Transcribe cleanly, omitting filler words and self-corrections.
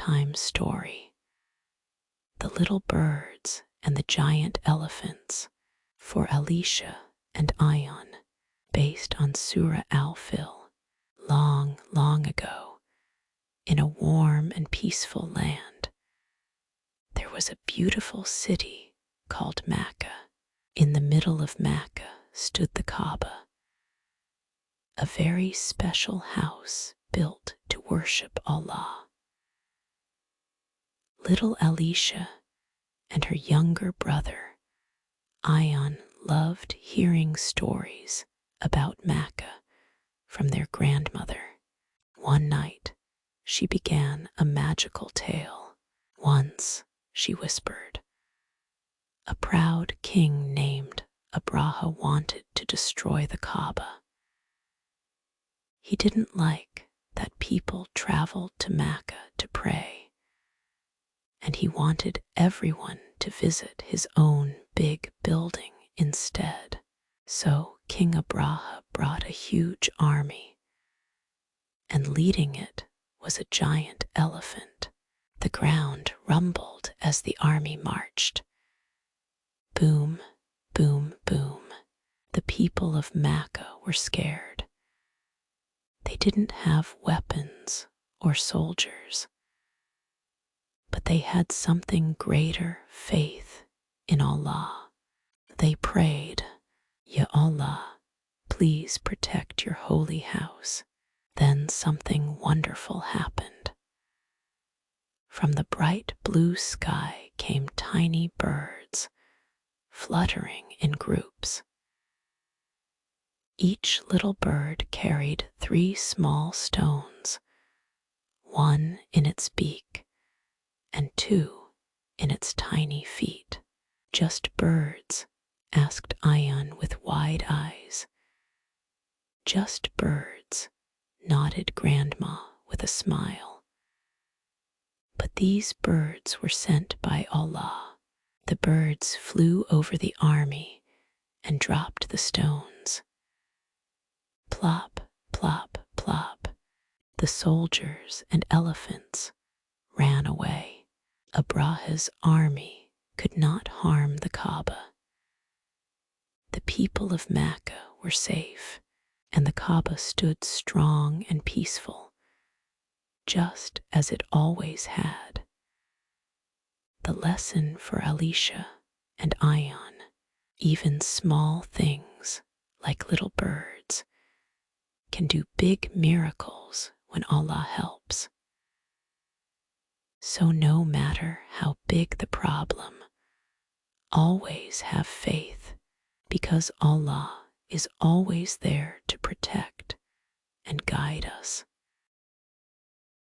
bedtime story, The Little Birds and the Giant Elephants, for Alisha and Ayaan, based on Surah Al-Fil. Long, long ago, in a warm and peaceful land, there was a beautiful city called Makkah. In the middle of Makkah stood the Kaaba, a very special house built to worship Allah. Little Alisha and her younger brother, Ayaan, loved hearing stories about Makkah from their grandmother. One night, she began a magical tale. Once, she whispered, a proud king named Abraha wanted to destroy the Kaaba. He didn't like that people traveled to Makkah to pray, and he wanted everyone to visit his own big building instead. So King Abraha brought a huge army, and leading it was a giant elephant. The ground rumbled as the army marched. Boom, boom, boom. The people of Makkah were scared. They didn't have weapons or soldiers, but they had something greater: faith in Allah. They prayed, Ya Allah, please protect your holy house. Then something wonderful happened. From the bright blue sky came tiny birds, fluttering in groups. Each little bird carried 3 small stones, 1 in its beak and 2 in its tiny feet. Just birds? Asked Ayaan with wide eyes. Just birds, nodded Grandma with a smile. But these birds were sent by Allah. The birds flew over the army and dropped the stones. Plop, plop, plop. The soldiers and elephants ran away. Abraha's army could not harm the Kaaba. The people of Makkah were safe, and the Kaaba stood strong and peaceful, just as it always had. The lesson for Alisha and Ayaan: even small things, like little birds, can do big miracles when Allah helps. So no matter how big the problem, always have faith, because Allah is always there to protect